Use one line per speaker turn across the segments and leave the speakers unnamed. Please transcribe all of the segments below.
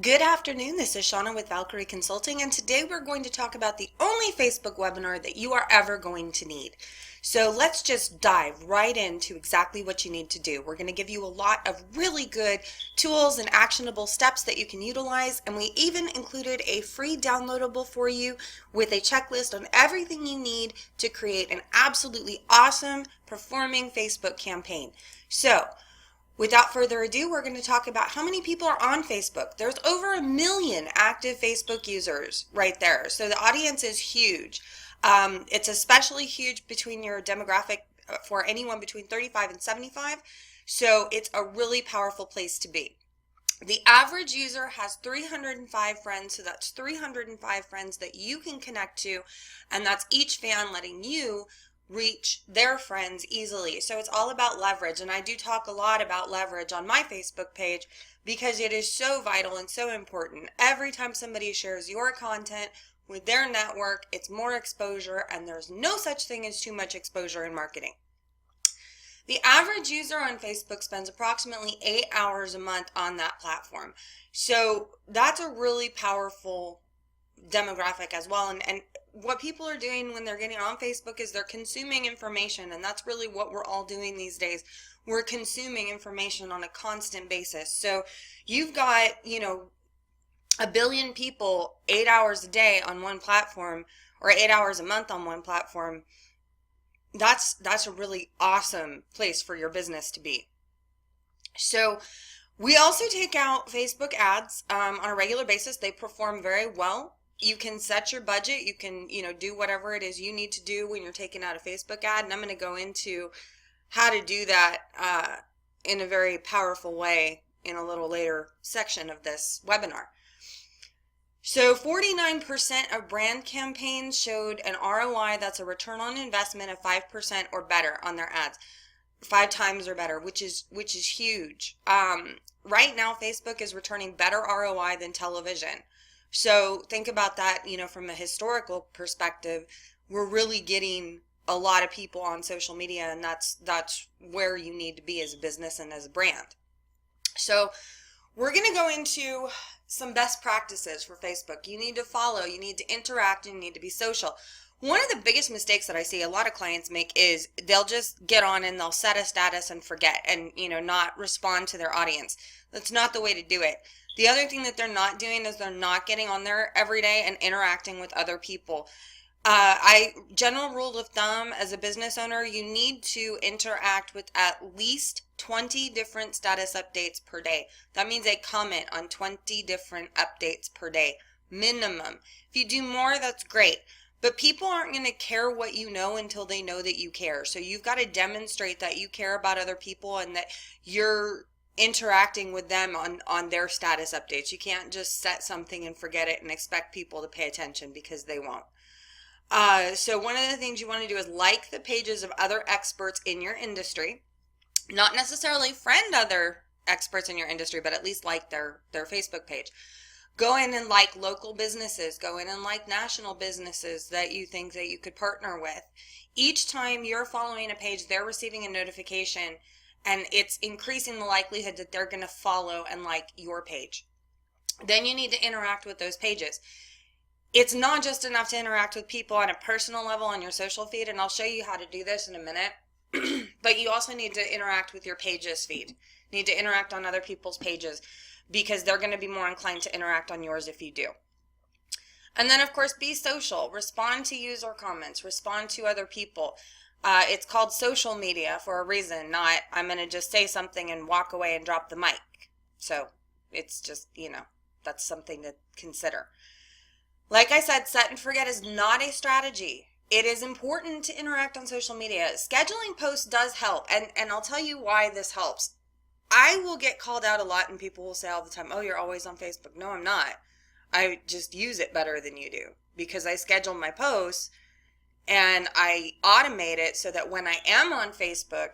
Good afternoon, this is Shauna with Valkeryie Consulting, and today we're going to talk about the only Facebook webinar that you are ever going to need. So let's just dive right into exactly what you need to do. We're going to give you a lot of really good tools and actionable steps that you can utilize, and we even included a free downloadable for you with a checklist on everything you need to create an absolutely awesome performing Facebook campaign. So, without further ado, we're going to talk about how many people are on Facebook. There's over 1 million active Facebook users right there. So the audience is huge. It's especially huge between your demographic for anyone between 35 and 75. So it's a really powerful place to be. The average user has 305 friends, so that's 305 friends that you can connect to, and that's each fan letting you reach their friends easily. So it's all about leverage, and I do talk a lot about leverage on my Facebook page because it is so vital and so important. Every time somebody shares your content with their network, it's more exposure, and there's no such thing as too much exposure in marketing. The average user on Facebook spends approximately 8 hours a month on that platform. So that's a really powerful demographic as well. And what people are doing when they're getting on Facebook is they're consuming information, and that's really what we're all doing these days. We're consuming information on a constant basis. So you've got, 1 billion people 8 hours a day on one platform, or 8 hours a month on one platform. That's a really awesome place for your business to be. So we also take out Facebook ads on a regular basis. They perform very well. You can set your budget. You can, do whatever it is you need to do when you're taking out a Facebook ad. And I'm going to go into how to do that in a very powerful way in a little later section of this webinar. So 49% of brand campaigns showed an ROI, that's a return on investment of 5% or better on their ads. 5 times or better, which is huge. Right now, Facebook is returning better ROI than television. So think about that, from a historical perspective. We're really getting a lot of people on social media, and that's where you need to be as a business and as a brand. So we're going to go into some best practices for Facebook. You need to follow, you need to interact, and you need to be social. One of the biggest mistakes that I see a lot of clients make is they'll just get on and they'll set a status and forget and, not respond to their audience. That's not the way to do it. The other thing that they're not doing is they're not getting on there every day and interacting with other people. General rule of thumb as a business owner, you need to interact with at least 20 different status updates per day. That means a comment on 20 different updates per day, minimum. If you do more, that's great. But people aren't going to care what you know until they know that you care. So you've got to demonstrate that you care about other people and that you're interacting with them on their status updates. You can't just set something and forget it and expect people to pay attention, because they won't. So one of the things you want to do is like the pages of other experts in your industry. Not necessarily friend other experts in your industry, but at least like their Facebook page. Go in and like local businesses. Go in and like national businesses that you think that you could partner with. Each time you're following a page, they're receiving a notification, and it's increasing the likelihood that they're going to follow and like your page. Then you need to interact with those pages. It's not just enough to interact with people on a personal level on your social feed, and I'll show you how to do this in a minute. But you also need to interact with your pages feed. You need to interact on other people's pages, because they're going to be more inclined to interact on yours if you do. And then, of course, be social. Respond to user comments. Respond to other people. It's called social media for a reason, not I'm going to just say something and walk away and drop the mic. So it's just, that's something to consider. Like I said, set and forget is not a strategy. It is important to interact on social media. Scheduling posts does help, and I'll tell you why this helps. I will get called out a lot, and people will say all the time, oh, you're always on Facebook. No, I'm not. I just use it better than you do, because I schedule my posts and I automate it so that when I am on Facebook,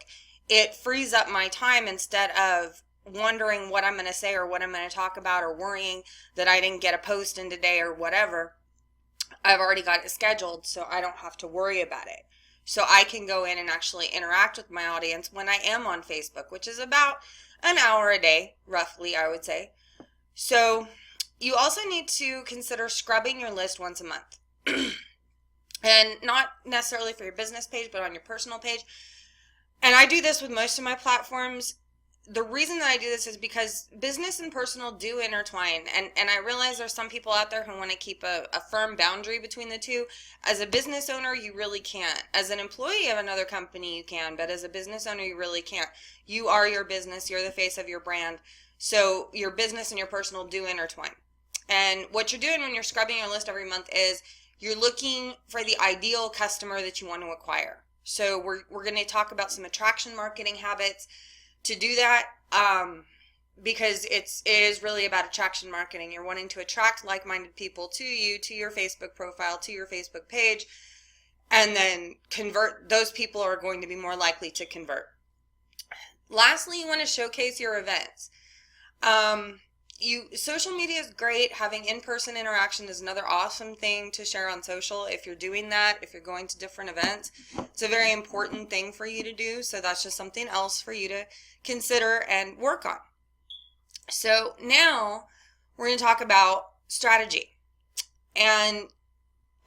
it frees up my time instead of wondering what I'm going to say or what I'm going to talk about, or worrying that I didn't get a post in today or whatever. I've already got it scheduled, so I don't have to worry about it. So I can go in and actually interact with my audience when I am on Facebook, which is about an hour a day, roughly, I would say. So You also need to consider scrubbing your list once a month. And not necessarily for your business page, but on your personal page. And I do this with most of my platforms. The reason that I do this is because business and personal do intertwine. And I realize there's some people out there who want to keep a firm boundary between the two. As a business owner, you really can't. As an employee of another company, you can. But as a business owner, you really can't. You are your business. You're the face of your brand. So your business and your personal do intertwine. And what you're doing when you're scrubbing your list every month is you're looking for the ideal customer that you want to acquire. So we're going to talk about some attraction marketing habits to do that, because it is really about attraction marketing. You're wanting to attract like-minded people to you, to your Facebook profile, to your Facebook page, and then convert. Those people are going to be more likely to convert. Lastly, you want to showcase your events. Social media is great. Having in-person interaction is another awesome thing to share on social. If you're doing that, if you're going to different events, it's a very important thing for you to do. So that's just something else for you to consider and work on. So now we're going to talk about strategy. And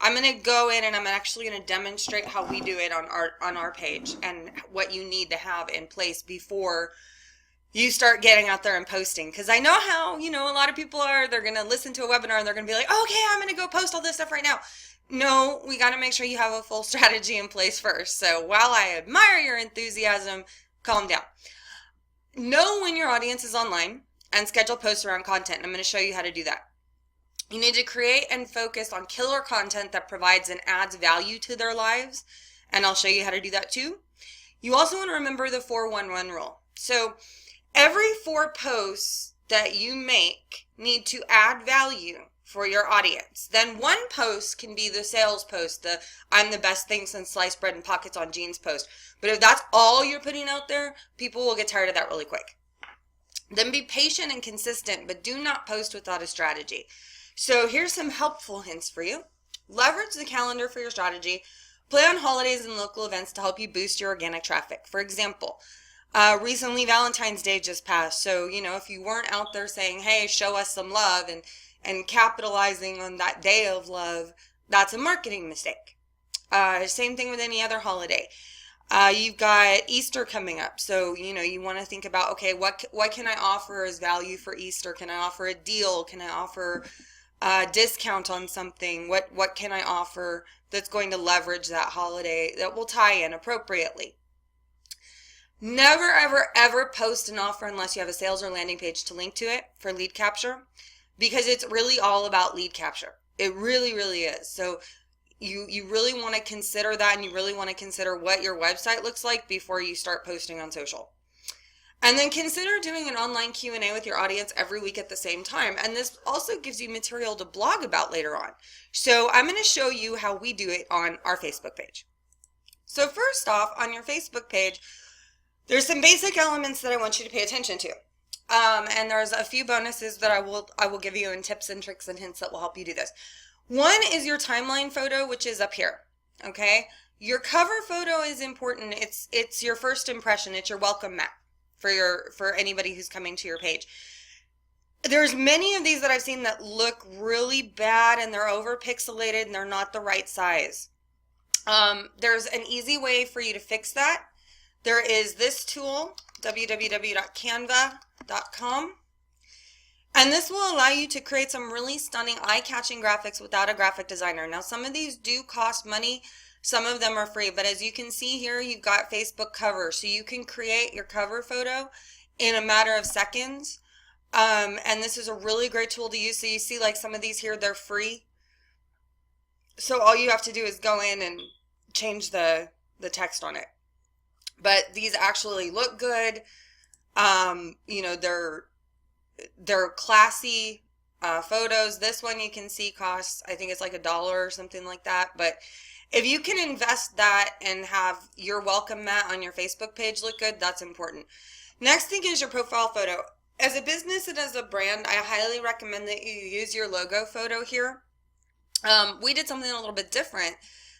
I'm going to go in and I'm actually going to demonstrate how we do it on our page and what you need to have in place before you start getting out there and posting. Because I know how, a lot of people are, they're going to listen to a webinar and they're going to be like, okay, I'm going to go post all this stuff right now. No, we got to make sure you have a full strategy in place first. So while I admire your enthusiasm, calm down. Know when your audience is online and schedule posts around content. I'm going to show you how to do that. You need to create and focus on killer content that provides and adds value to their lives. And I'll show you how to do that too. You also want to remember the 4-1-1 rule. So every 4 posts that you make need to add value for your audience. Then 1 post can be the sales post, the I'm the best thing since sliced bread and pockets on jeans post. But if that's all you're putting out there, people will get tired of that really quick. Then be patient and consistent, but do not post without a strategy. So here's some helpful hints for you. Leverage the calendar for your strategy. Play on holidays and local events to help you boost your organic traffic. For example, recently Valentine's Day just passed. So, if you weren't out there saying, hey, show us some love and capitalizing on that day of love, that's a marketing mistake. Same thing with any other holiday. You've got Easter coming up. So, you want to think about, okay, what can I offer as value for Easter? Can I offer a deal? Can I offer a discount on something? What can I offer that's going to leverage that holiday that will tie in appropriately? Never, ever, ever post an offer unless you have a sales or landing page to link to it for lead capture, because it's really all about lead capture. It really, really is. So you really want to consider that, and you really want to consider what your website looks like before you start posting on social. And then consider doing an online Q&A with your audience every week at the same time. And this also gives you material to blog about later on. So I'm going to show you how we do it on our Facebook page. So first off, on your Facebook page, there's some basic elements that I want you to pay attention to. And there's a few bonuses that I will give you, and tips and tricks and hints that will help you do this. One is your timeline photo, which is up here. Okay? Your cover photo is important. It's your first impression. It's your welcome mat for anybody who's coming to your page. There's many of these that I've seen that look really bad, and they're over pixelated and they're not the right size. There's an easy way for you to fix that. There is this tool, www.canva.com, and this will allow you to create some really stunning, eye-catching graphics without a graphic designer. Now, some of these do cost money, some of them are free, but as you can see here, you've got Facebook cover, so you can create your cover photo in a matter of seconds, and this is a really great tool to use. So you see, like, some of these here, they're free, so all you have to do is go in and change the text on it. But these actually look good. They're classy photos. This one you can see costs, I think it's like $1 or something like that. But if you can invest that and have your welcome mat on your Facebook page look good, that's important. Next thing is your profile photo. As a business and as a brand, I highly recommend that you use your logo photo here. We did something a little bit different.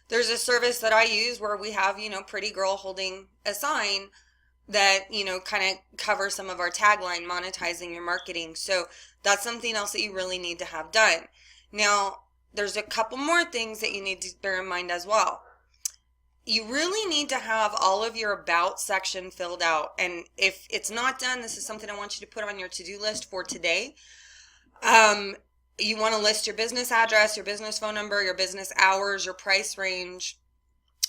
There's a service that I use where we have, pretty girl holding a sign that, kind of cover some of our tagline, monetizing your marketing. So that's something else that you really need to have done. Now, there's a couple more things that you need to bear in mind as well. You really need to have all of your about section filled out. And if it's not done, this is something I want you to put on your to-do list for today. You want to list your business address, your business phone number, your business hours, your price range.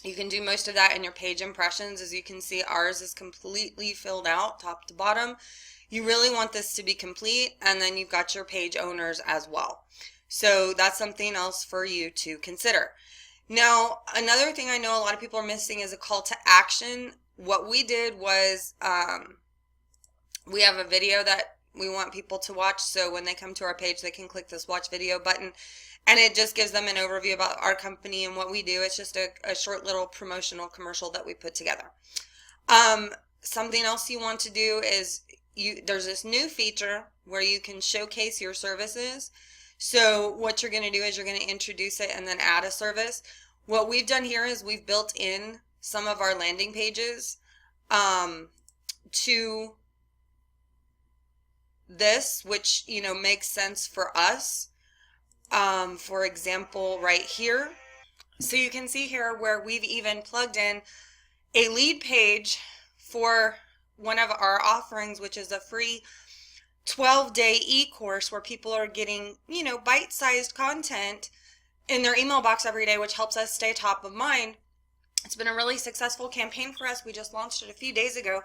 You can do most of that in your page impressions. As you can see, ours is completely filled out top to bottom. You really want this to be complete, and then you've got your page owners as well. So that's something else for you to consider. Now, another thing I know a lot of people are missing is a call to action. What we did was we have a video that we want people to watch, so when they come to our page they can click this watch video button, and it just gives them an overview about our company and what we do. It's just a short little promotional commercial that we put together. Something else you want to do is there's this new feature where you can showcase your services. So what you're going to do is you're going to introduce it and then add a service. What we've done here is we've built in some of our landing pages to this, which makes sense for us. For example, right here. So you can see here where we've even plugged in a lead page for one of our offerings, which is a free 12-day e-course where people are getting, bite-sized content in their email box every day, which helps us stay top of mind. It's been a really successful campaign for us. We just launched it a few days ago.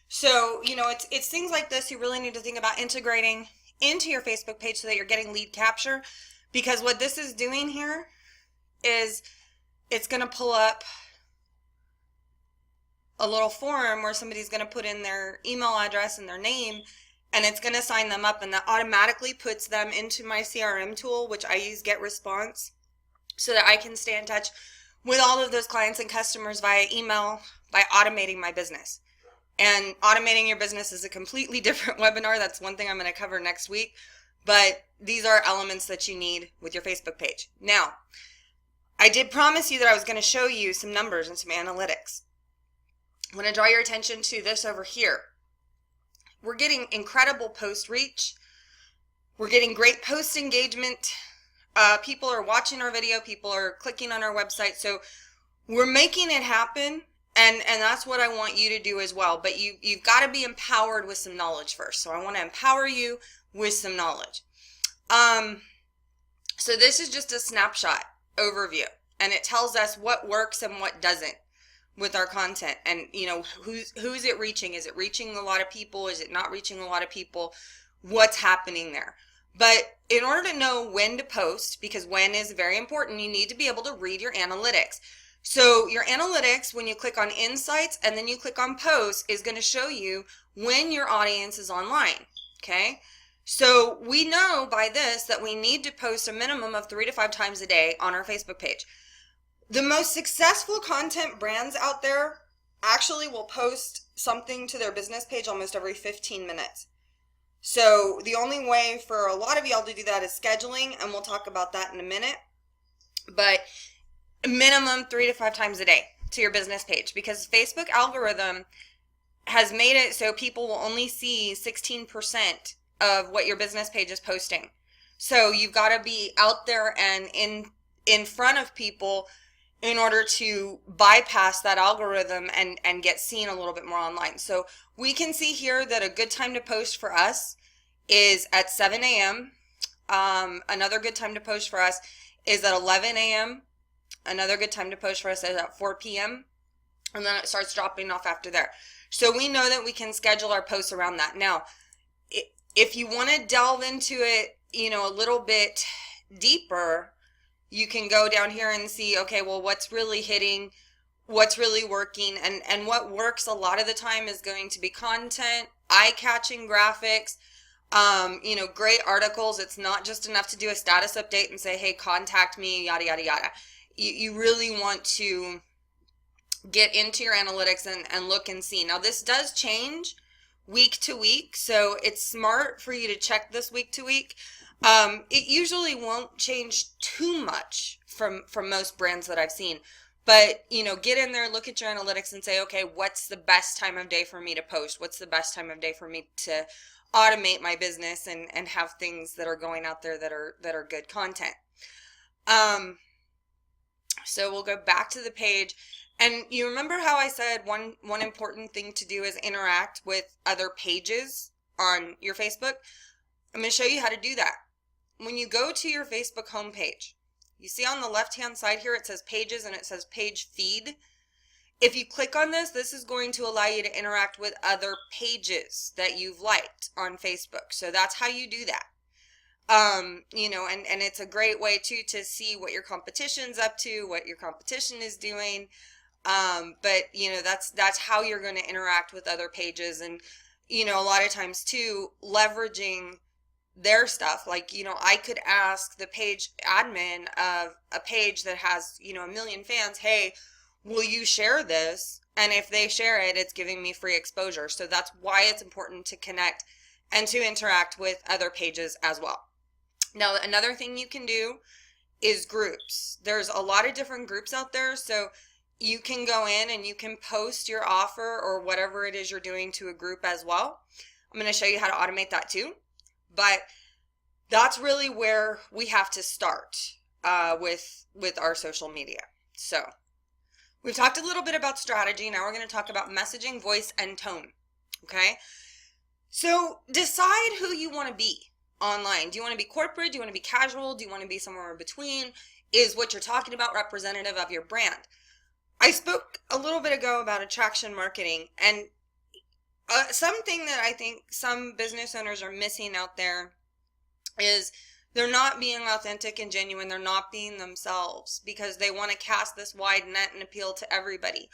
So, it's things like this you really need to think about integrating into your Facebook page so that you're getting lead capture, because what this is doing here is it's going to pull up a little form where somebody's going to put in their email address and their name, and it's going to sign them up, and that automatically puts them into my CRM tool, which I use GetResponse, so that I can stay in touch with all of those clients and customers via email by automating my business. And automating your business is a completely different webinar. That's one thing I'm going to cover next week. But these are elements that you need with your Facebook page. Now, I did promise you that I was going to show you some numbers and some analytics. I'm going to draw your attention to this over here. We're getting incredible post reach. We're getting great post engagement. People are watching our video. People are clicking on our website. So we're making it happen. And that's what I want you to do as well. But you've got to be empowered with some knowledge first. So I want to empower you with some knowledge. So this is just a snapshot overview. And it tells us what works and what doesn't with our content. And, who's it reaching? Is it reaching a lot of people? Is it not reaching a lot of people? What's happening there? But in order to know when to post, because when is very important, you need to be able to read your analytics. So your analytics, when you click on Insights and then you click on Posts, is going to show you when your audience is online, okay? So we know by this that we need to post a minimum of 3 to 5 times a day on our Facebook page. The most successful content brands out there actually will post something to their business page almost every 15 minutes. So the only way for a lot of y'all to do that is scheduling, and we'll talk about that in a minute. But minimum 3 to 5 times a day to your business page, because Facebook algorithm has made it so people will only see 16% of what your business page is posting. So you've got to be out there and in front of people in order to bypass that algorithm and get seen a little bit more online. So we can see here that a good time to post for us is at 7 a.m. Another good time to post for us is at 11 a.m. Another good time to post for us is at 4 p.m. And then it starts dropping off after there. So we know that we can schedule our posts around that. Now, if you want to delve into it, a little bit deeper, you can go down here and see, okay, well, what's really hitting, what's really working, and what works a lot of the time is going to be content, eye-catching graphics, great articles. It's not just enough to do a status update and say, hey, contact me, yada, yada, yada. You really want to get into your analytics and look and see. Now, this does change week to week, so it's smart for you to check this week to week. It usually won't change too much from most brands that I've seen, But, get in there, look at your analytics and say, okay, what's the best time of day for me to post? What's the best time of day for me to automate my business and have things that are going out there that are good content? So we'll go back to the page. And you remember how I said one important thing to do is interact with other pages on your Facebook? I'm going to show you how to do that. When you go to your Facebook homepage, you see on the left-hand side here, it says pages and it says page feed. If you click on this, this is going to allow you to interact with other pages that you've liked on Facebook. So that's how you do that. And it's a great way too to see what your competition's up to, what your competition is doing. But that's how you're going to interact with other pages. And, a lot of times too, leveraging their stuff. Like, I could ask the page admin of a page that has, 1 million fans, hey, will you share this? And if they share it, it's giving me free exposure. So that's why it's important to connect and to interact with other pages as well. Now, another thing you can do is groups. There's a lot of different groups out there. So you can go in and you can post your offer or whatever it is you're doing to a group as well. I'm going to show you how to automate that too. But that's really where we have to start with our social media. So we've talked a little bit about strategy. Now we're going to talk about messaging, voice, and tone. Okay? So decide who you want to be online. Do you want to be corporate? Do you want to be casual? Do you want to be somewhere in between? Is what you're talking about representative of your brand? I spoke a little bit ago about attraction marketing, and something that I think some business owners are missing out there is they're not being authentic and genuine. They're not being themselves because they want to cast this wide net and appeal to everybody.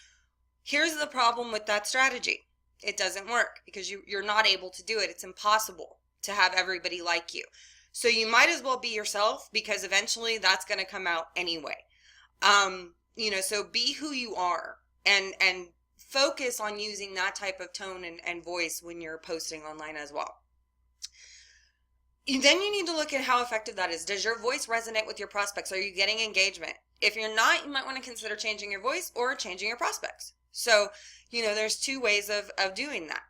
Here's the problem with that strategy. It doesn't work because you're not able to do it. It's impossible to have everybody like you. So you might as well be yourself because eventually that's going to come out anyway. So be who you are and focus on using that type of tone and voice when you're posting online as well. Then you need to look at how effective that is. Does your voice resonate with your prospects? Are you getting engagement? If you're not, you might want to consider changing your voice or changing your prospects. So, there's two ways of doing that.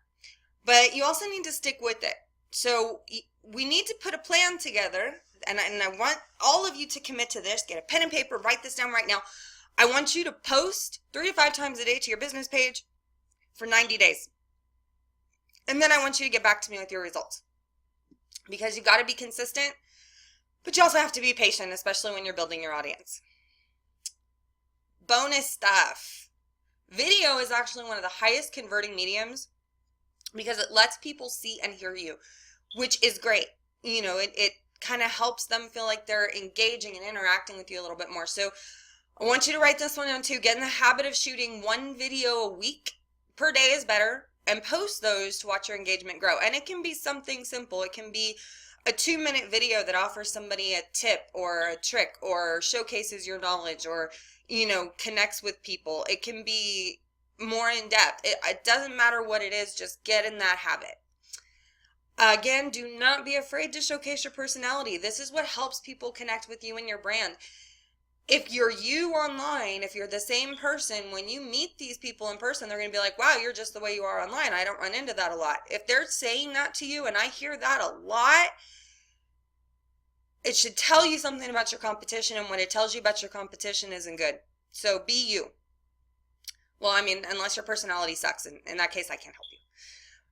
But you also need to stick with it. So we need to put a plan together, and I want all of you to commit to this. Get a pen and paper, write this down right now. I want you to post 3 to 5 times a day to your business page for 90 days. And then I want you to get back to me with your results. Because you got to be consistent, but you also have to be patient, especially when you're building your audience. Bonus stuff. Video is actually one of the highest converting mediums because it lets people see and hear you, which is great. It kind of helps them feel like they're engaging and interacting with you a little bit more. So I want you to write this one down too. Get in the habit of shooting 1 video a week. Per day is better. And post those to watch your engagement grow. And it can be something simple. It can be a 2-minute video that offers somebody a tip or a trick or showcases your knowledge or, connects with people. It can be more in depth. It doesn't matter what it is. Just get in that habit. Again, do not be afraid to showcase your personality. This is what helps people connect with you and your brand. If you're you online, if you're the same person, when you meet these people in person, they're going to be like, wow, you're just the way you are online. I don't run into that a lot. If they're saying that to you, and I hear that a lot, it should tell you something about your competition, and what it tells you about your competition isn't good. So be you. Well, unless your personality sucks. In that case, I can't help you.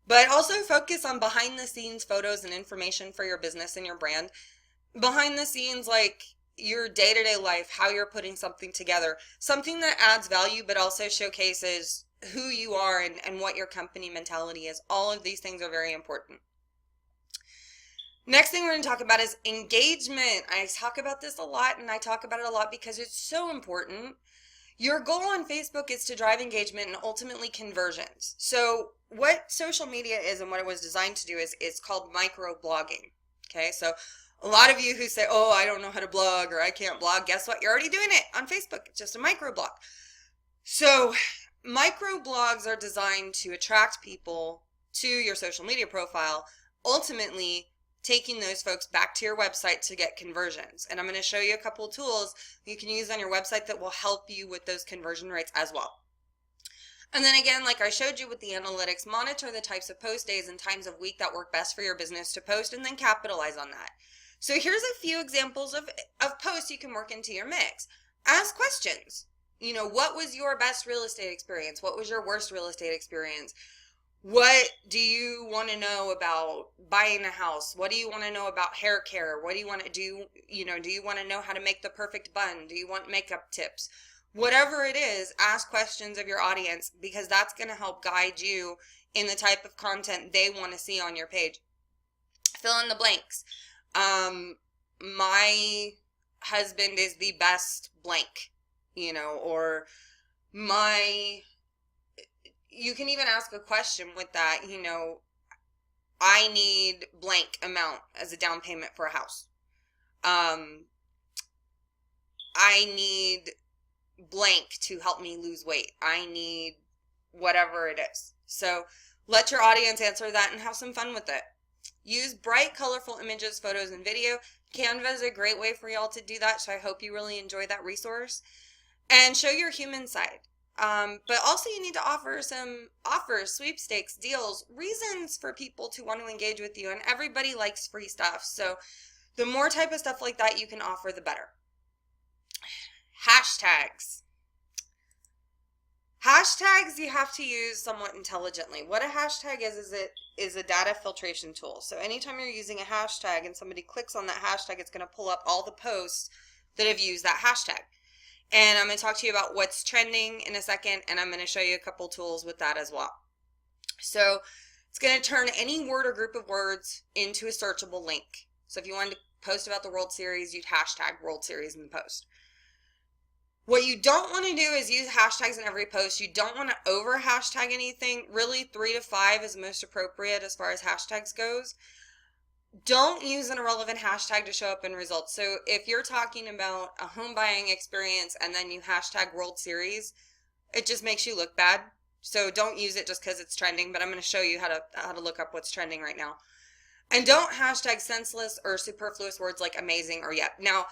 But also focus on behind the scenes photos and information for your business and your brand. Behind the scenes, like your day-to-day life, how you're putting something together, something that adds value but also showcases who you are and what your company mentality is. All of these things are very important. Next thing we're going to talk about is engagement. I talk about this a lot, and I talk about it a lot because it's so important. Your goal on Facebook is to drive engagement and ultimately conversions. So what social media is and what it was designed to do is called microblogging. Okay, so a lot of you who say, oh, I don't know how to blog or I can't blog, guess what? You're already doing it on Facebook. It's just a microblog. So microblogs are designed to attract people to your social media profile, ultimately taking those folks back to your website to get conversions. And I'm going to show you a couple of tools you can use on your website that will help you with those conversion rates as well. And then again, like I showed you with the analytics, monitor the types of post days and times of week that work best for your business to post, and then capitalize on that. So here's a few examples of posts you can work into your mix. Ask questions. What was your best real estate experience? What was your worst real estate experience? What do you want to know about buying a house? What do you want to know about hair care? What do you want to do? Do you want to know how to make the perfect bun? Do you want makeup tips? Whatever it is, ask questions of your audience, because that's going to help guide you in the type of content they want to see on your page. Fill in the blanks. My husband is the best blank, or you can even ask a question with that, I need blank amount as a down payment for a house. I need blank to help me lose weight. I need whatever it is. So let your audience answer that and have some fun with it. Use bright, colorful images, photos, and video. Canva is a great way for y'all to do that, so I hope you really enjoy that resource. And show your human side. But also you need to offer some offers, sweepstakes, deals, reasons for people to want to engage with you. And everybody likes free stuff. So the more type of stuff like that you can offer, the better. Hashtags. Hashtags you have to use somewhat intelligently. What a hashtag is a data filtration tool. So anytime you're using a hashtag and somebody clicks on that hashtag, it's going to pull up all the posts that have used that hashtag. And I'm going to talk to you about what's trending in a second, and I'm going to show you a couple tools with that as well. So it's going to turn any word or group of words into a searchable link. So if you wanted to post about the World Series, you'd hashtag World Series in the post. What you don't want to do is use hashtags in every post. You don't want to over hashtag anything. Really, 3 to 5 is most appropriate as far as hashtags goes. Don't use an irrelevant hashtag to show up in results. So if you're talking about a home buying experience and then you hashtag World Series, it just makes you look bad. So don't use it just because it's trending, but I'm going to show you how to look up what's trending right now. And don't hashtag senseless or superfluous words like amazing or yet. Now,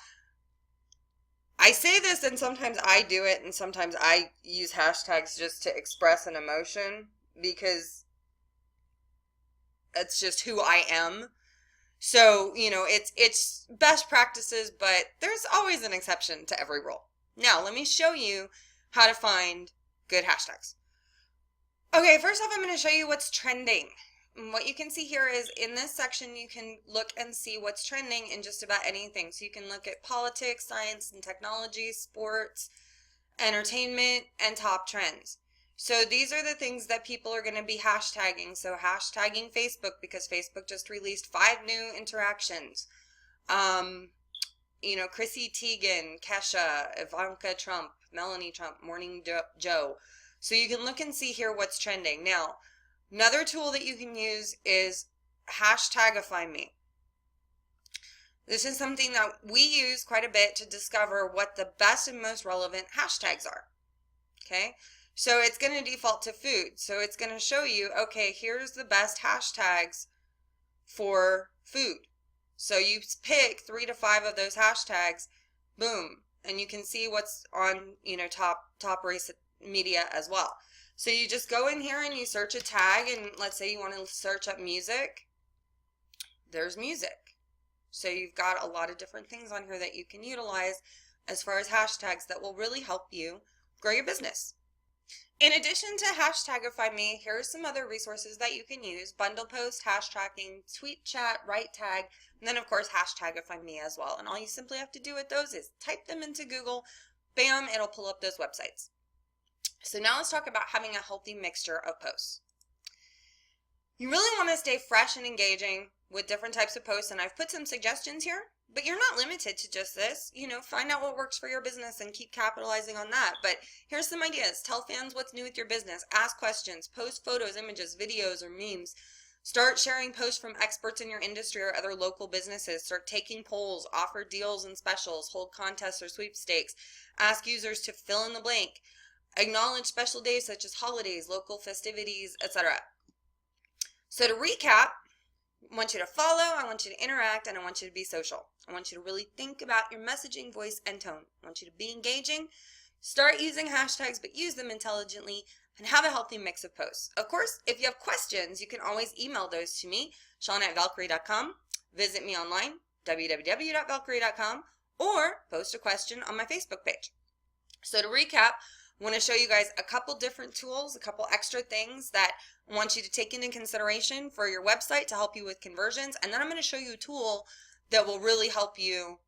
I say this and sometimes I do it and sometimes I use hashtags just to express an emotion because it's just who I am. So, it's best practices, but there's always an exception to every rule. Now, let me show you how to find good hashtags. Okay, first off, I'm going to show you what's trending. And what you can see here is in this section, you can look and see what's trending in just about anything. So you can look at politics, science and technology, sports, entertainment, and top trends. So these are the things that people are going to be hashtagging. So hashtagging Facebook because Facebook just released 5 new interactions. Chrissy Teigen, Kesha, Ivanka Trump, Melanie Trump, Morning Joe. So you can look and see here what's trending. Now, another tool that you can use is Hashtagify Me. This is something that we use quite a bit to discover what the best and most relevant hashtags are. Okay, so it's going to default to food. So it's going to show you, okay, here's the best hashtags for food. So you pick 3 to 5 of those hashtags, boom, and you can see what's on, top race media as well. So you just go in here and you search a tag, and let's say you want to search up music. There's music. So you've got a lot of different things on here that you can utilize as far as hashtags that will really help you grow your business. In addition to Hashtagify Me, here are some other resources that you can use: bundle post, hash tracking, tweet chat, right tag, and then of course Hashtagify Me as well. And all you simply have to do with those is type them into Google, bam, it'll pull up those websites. So now let's talk about having a healthy mixture of posts. You really want to stay fresh and engaging with different types of posts, and I've put some suggestions here, but you're not limited to just this. Find out what works for your business and keep capitalizing on that. But here's some ideas. Tell fans what's new with your business. Ask questions. Post photos, images, videos, or memes. Start sharing posts from experts in your industry or other local businesses. Start taking polls. Offer deals and specials. Hold contests or sweepstakes. Ask users to fill in the blank. Acknowledge special days such as holidays, local festivities, etc. So to recap, I want you to follow, I want you to interact, and I want you to be social. I want you to really think about your messaging, voice, and tone. I want you to be engaging, start using hashtags, but use them intelligently, and have a healthy mix of posts. Of course, if you have questions, you can always email those to me, Shauna@Valkeryie.com. Visit me online, www.valkeryie.com, or post a question on my Facebook page. So to recap, I want to show you guys a couple different tools, a couple extra things that I want you to take into consideration for your website to help you with conversions. And then I'm going to show you a tool that will really help you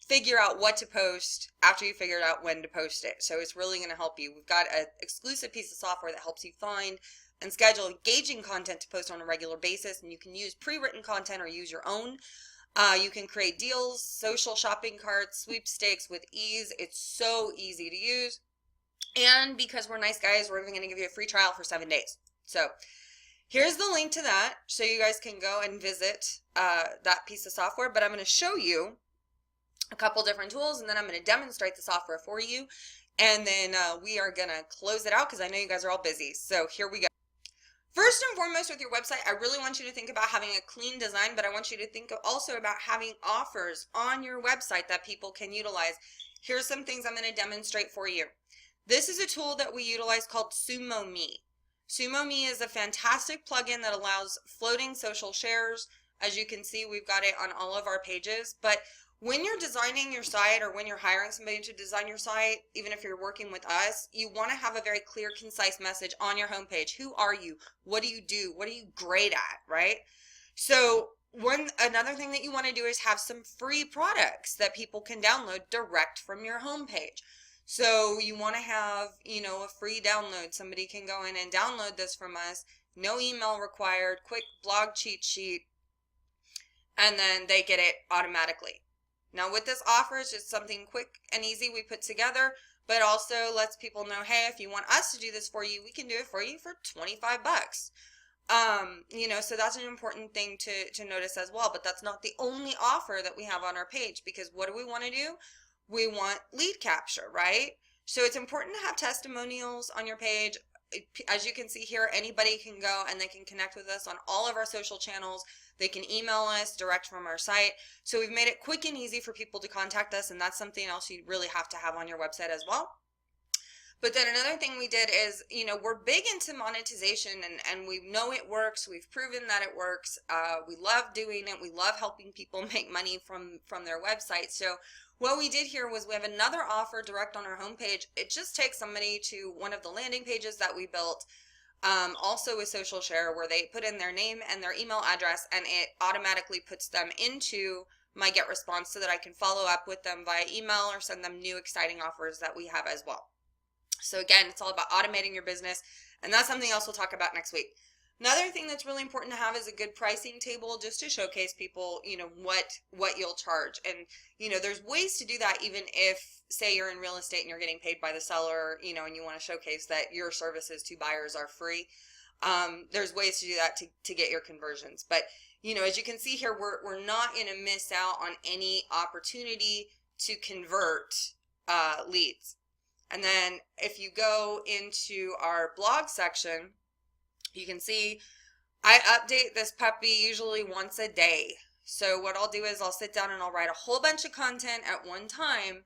figure out what to post after you figured out when to post it. So it's really going to help you. We've got an exclusive piece of software that helps you find and schedule engaging content to post on a regular basis. And you can use pre-written content or use your own. You can create deals, social shopping carts, sweepstakes with ease. It's so easy to use. And because we're nice guys, we're even going to give you a free trial for 7 days. So here's the link to that so you guys can go and visit that piece of software. But I'm going to show you a couple different tools, and then I'm going to demonstrate the software for you. And then we are going to close it out because I know you guys are all busy. So here we go. First and foremost with your website, I really want you to think about having a clean design, but I want you to think also about having offers on your website that people can utilize. Here's some things I'm going to demonstrate for you. This is a tool that we utilize called SumoMe. SumoMe is a fantastic plugin that allows floating social shares. As you can see, we've got it on all of our pages, but when you're designing your site or when you're hiring somebody to design your site, even if you're working with us, you want to have a very clear, concise message on your homepage. Who are you? What do you do? What are you great at, right? So another thing that you want to do is have some free products that people can download direct from your homepage. So you want to have, a free download. Somebody can go in and download this from us. No email required, quick blog cheat sheet, and then they get it automatically. Now with this offer, it's just something quick and easy we put together, but also lets people know, hey, if you want us to do this for you, we can do it for you for 25 bucks. So that's an important thing to notice as well, but that's not the only offer that we have on our page, because what do we want to do? We want lead capture, right? So it's important to have testimonials on your page. As you can see here, anybody can go and they can connect with us on all of our social channels. They can email us direct from our site. So we've made it quick and easy for people to contact us, and that's something else you really have to have on your website as well. But then another thing we did is, we're big into monetization, and we know it works. We've proven that it works. We love doing it. We love helping people make money from their website. So what we did here was we have another offer direct on our homepage. It just takes somebody to one of the landing pages that we built, also with social share, where they put in their name and their email address, and it automatically puts them into my get response so that I can follow up with them via email or send them new exciting offers that we have as well. So again, it's all about automating your business, and that's something else we'll talk about next week. Another thing that's really important to have is a good pricing table, just to showcase people, what you'll charge. And, there's ways to do that even if, say, you're in real estate and you're getting paid by the seller, and you want to showcase that your services to buyers are free. There's ways to do that to get your conversions. But, as you can see here, we're not going to miss out on any opportunity to convert leads. And then if you go into our blog section, you can see I update this puppy usually once a day. So what I'll do is I'll sit down and I'll write a whole bunch of content at one time.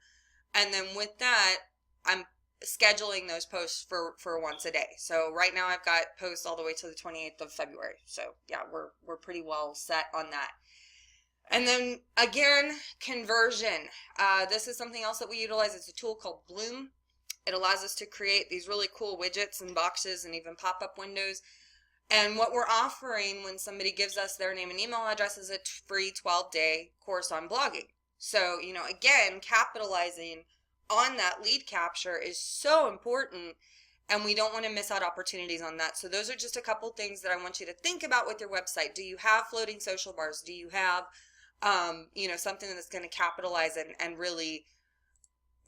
And then with that, I'm scheduling those posts for once a day. So right now I've got posts all the way to the 28th of February. So yeah, we're pretty well set on that. And then again, conversion. This is something else that we utilize. It's a tool called Bloom. It allows us to create these really cool widgets and boxes and even pop-up windows. And what we're offering when somebody gives us their name and email address is a free 12-day course on blogging. So, again, capitalizing on that lead capture is so important, and we don't want to miss out opportunities on that. So those are just a couple things that I want you to think about with your website. Do you have floating social bars? Do you have, something that's going to capitalize and really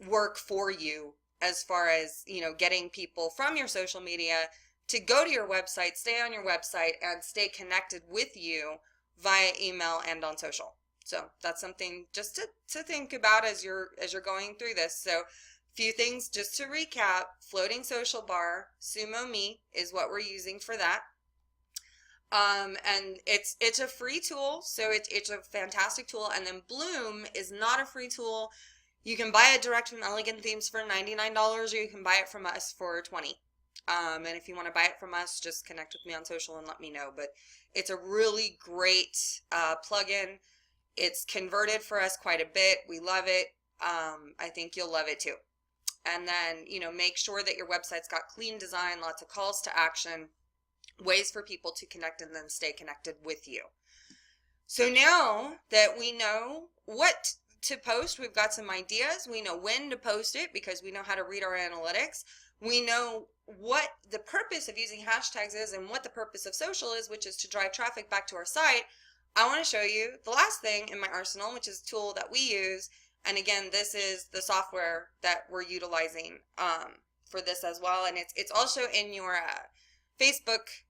work for you as far as, getting people from your social media to go to your website, stay on your website, and stay connected with you via email and on social. So that's something just to think about as you're going through this. So a few things just to recap: floating social bar, SumoMe is what we're using for that. And it's a free tool, so it's a fantastic tool. And then Bloom is not a free tool. You can buy it direct from Elegant Themes for $99, or you can buy it from us for $20. And if you want to buy it from us, just connect with me on social and let me know. But it's a really great plugin. It's converted for us quite a bit. We love it. I think you'll love it too. And then, make sure that your website's got clean design, lots of calls to action, ways for people to connect and then stay connected with you. So now that we know what to post, we've got some ideas. We know when to post it because we know how to read our analytics. We know what the purpose of using hashtags is and what the purpose of social is, which is to drive traffic back to our site. I want to show you the last thing in my arsenal, which is a tool that we use. And again, this is the software that we're utilizing for this as well. And it's also in your Facebook.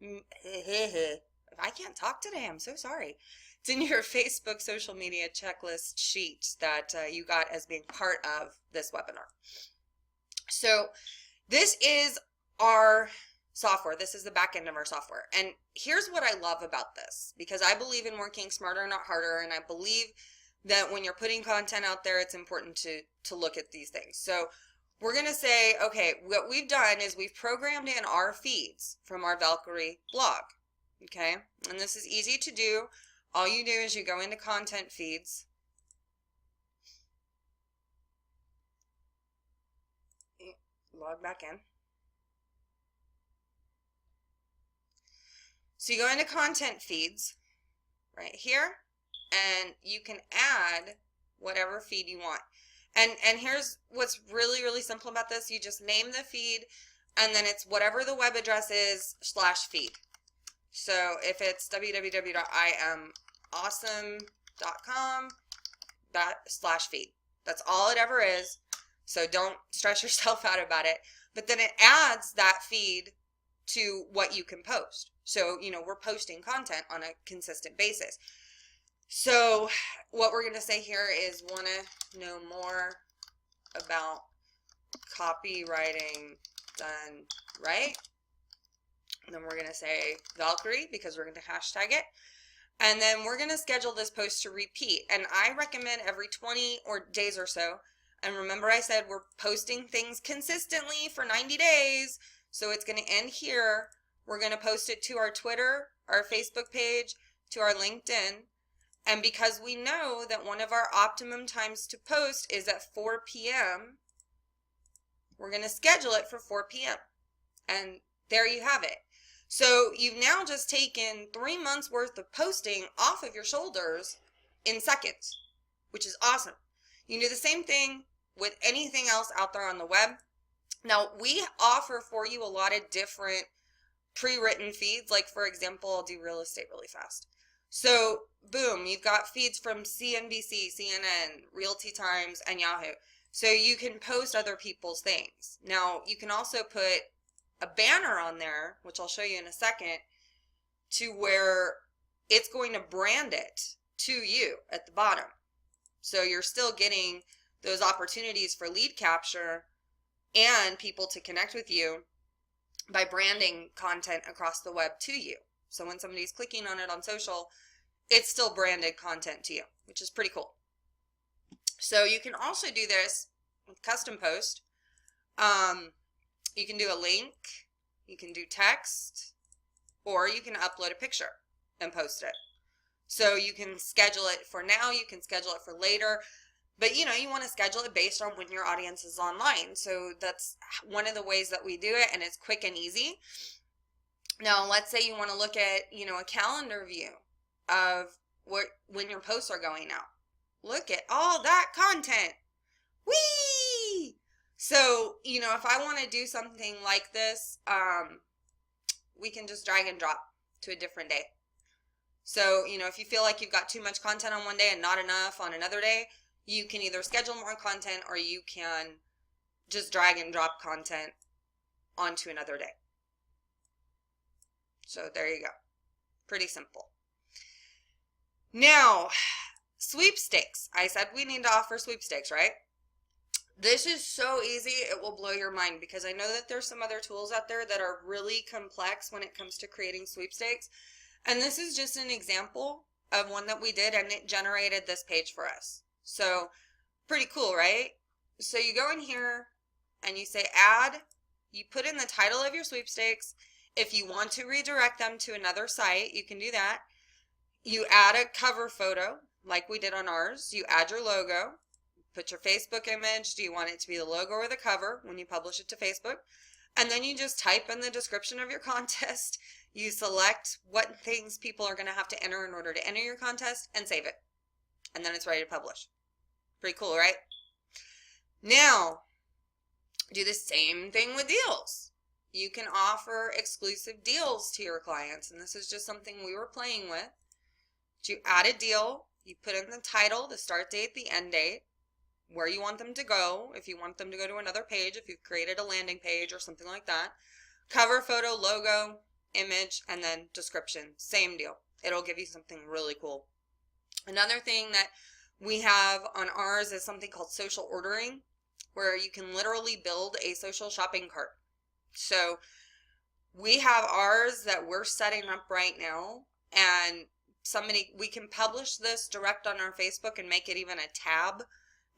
I can't talk today. I'm so sorry. It's in your Facebook social media checklist sheet that you got as being part of this webinar. So this is our software. This is the back end of our software. And here's what I love about this, because I believe in working smarter, not harder. And I believe that when you're putting content out there, it's important to look at these things. So we're going to say, okay, what we've done is we've programmed in our feeds from our Valkeryie blog. Okay. And this is easy to do. All you do is you go into content feeds. Log back in. So you go into content feeds right here, and you can add whatever feed you want. And here's what's really, really simple about this. You just name the feed, and then it's whatever the web address is /feed. So if it's www.iamawesome.com/feed, that's all it ever is. So don't stress yourself out about it. But then it adds that feed to what you can post. So, we're posting content on a consistent basis. So what we're going to say here is want to know more about copywriting done right. And then we're going to say Valkeryie because we're going to hashtag it. And then we're going to schedule this post to repeat. And I recommend every 20 days or so. And remember I said we're posting things consistently for 90 days. So it's going to end here. We're going to post it to our Twitter, our Facebook page, to our LinkedIn. And because we know that one of our optimum times to post is at 4 p.m., we're going to schedule it for 4 p.m. And there you have it. So you've now just taken 3 months worth of posting off of your shoulders in seconds, which is awesome. You can do the same thing with anything else out there on the web. Now, we offer for you a lot of different pre-written feeds. Like, for example, I'll do real estate really fast. So, boom, you've got feeds from CNBC, CNN, Realty Times, and Yahoo. So you can post other people's things. Now, you can also put a banner on there, which I'll show you in a second, to where it's going to brand it to you at the bottom. So you're still getting those opportunities for lead capture and people to connect with you by branding content across the web to you. So when somebody's clicking on it on social, it's still branded content to you, which is pretty cool. So you can also do this with custom post. You can do a link, you can do text, or you can upload a picture and post it. So you can schedule it for now, you can schedule it for later, but you want to schedule it based on when your audience is online. So that's one of the ways that we do it, and it's quick and easy. Now, let's say you want to look at, a calendar view of when your posts are going out. Look at all that content. Whee! So, if I want to do something like this, we can just drag and drop to a different day. So, if you feel like you've got too much content on one day and not enough on another day, you can either schedule more content or you can just drag and drop content onto another day. So there you go. Pretty simple. Now, sweepstakes. I said we need to offer sweepstakes, right? This is so easy, it will blow your mind, because I know that there's some other tools out there that are really complex when it comes to creating sweepstakes. And this is just an example of one that we did, and it generated this page for us. So pretty cool, right? So you go in here and you say add, you put in the title of your sweepstakes. If you want to redirect them to another site, you can do that. You add a cover photo like we did on ours. You add your logo, put your Facebook image. Do you want it to be the logo or the cover when you publish it to Facebook? And then you just type in the description of your contest. You select what things people are going to have to enter in order to enter your contest, and save it. And then it's ready to publish. Pretty cool, right? Now, do the same thing with deals. You can offer exclusive deals to your clients, and this is just something we were playing with. You add a deal, you put in the title, the start date, the end date, where you want them to go, if you want them to go to another page, if you've created a landing page or something like that. Cover photo, logo, image, and then description. Same deal. It'll give you something really cool. Another thing that we have on ours is something called social ordering, where you can literally build a social shopping cart. So we have ours that we're setting up right now, and we can publish this direct on our Facebook and make it even a tab,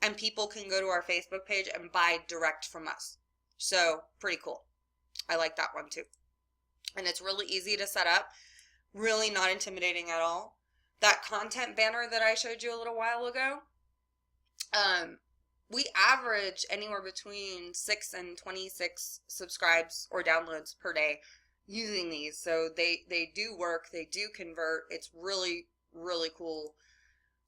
and people can go to our Facebook page and buy direct from us. So pretty cool. I like that one too. And it's really easy to set up, really not intimidating at all. That content banner that I showed you a little while ago, we average anywhere between 6 and 26 subscribes or downloads per day using these. So they do work, they do convert. It's really, really cool.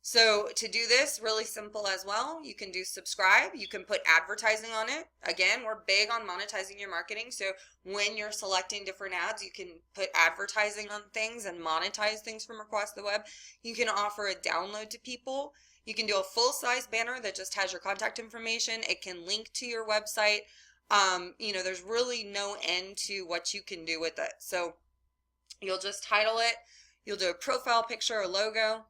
So to do this, really simple as well. You can do subscribe. You can put advertising on it. Again, we're big on monetizing your marketing. So when you're selecting different ads, you can put advertising on things and monetize things from across the web. You can offer a download to people. You can do a full-size banner that just has your contact information. It can link to your website. There's really no end to what you can do with it. So you'll just title it. You'll do a profile picture or logo.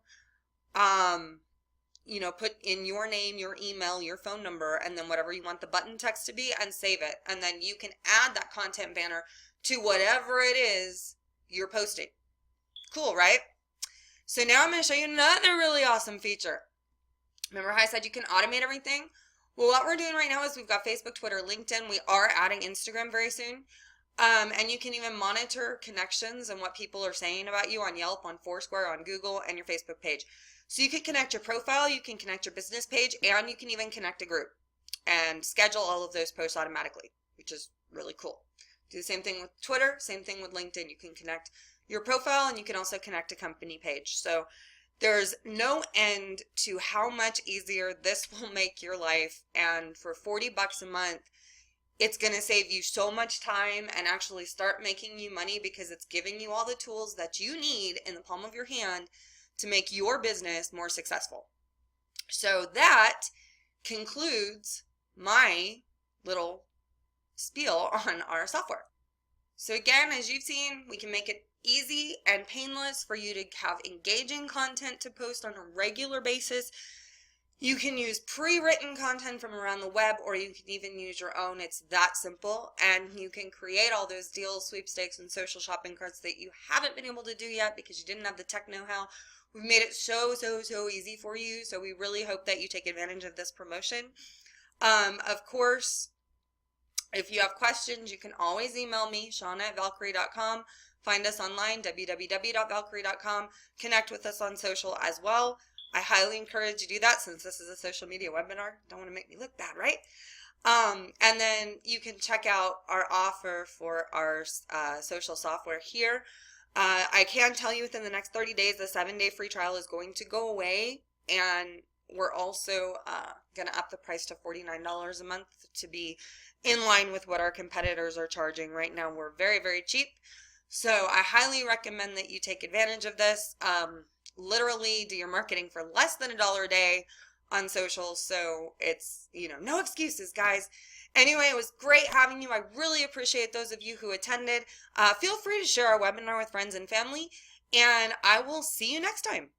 Put in your name, your email, your phone number, and then whatever you want the button text to be, and save it. And then you can add that content banner to whatever it is you're posting. Cool, right? So now I'm going to show you another really awesome feature. Remember how I said you can automate everything? Well, what we're doing right now is we've got Facebook, Twitter, LinkedIn. We are adding Instagram very soon. And you can even monitor connections and what people are saying about you on Yelp, on Foursquare, on Google, and your Facebook page. So you can connect your profile, you can connect your business page, and you can even connect a group and schedule all of those posts automatically, which is really cool. Do the same thing with Twitter, same thing with LinkedIn. You can connect your profile, and you can also connect a company page. So there's no end to how much easier this will make your life. And for $40 a month, it's going to save you so much time and actually start making you money, because it's giving you all the tools that you need in the palm of your hand to make your business more successful. So that concludes my little spiel on our software. So again, as you've seen, we can make it easy and painless for you to have engaging content to post on a regular basis. You can use pre-written content from around the web, or you can even use your own. It's that simple. And you can create all those deals, sweepstakes, and social shopping carts that you haven't been able to do yet because you didn't have the tech know-how. We've made it so easy for you. So we really hope that you take advantage of this promotion. Of course, if you have questions, you can always email me, Shauna@Valkeryie.com. Find us online, www.valkeryie.com. Connect with us on social as well. I highly encourage you to do that, since this is a social media webinar. Don't want to make me look bad, right? And then you can check out our offer for our social software here. I can tell you within the next 30 days, the 7-day free trial is going to go away. And we're also going to up the price to $49 a month to be in line with what our competitors are charging. Right now, we're very cheap. So I highly recommend that you take advantage of this. Literally do your marketing for less than $1 a day on social. So it's, no excuses, guys. Anyway, it was great having you. I really appreciate those of you who attended. Feel free to share our webinar with friends and family, and I will see you next time.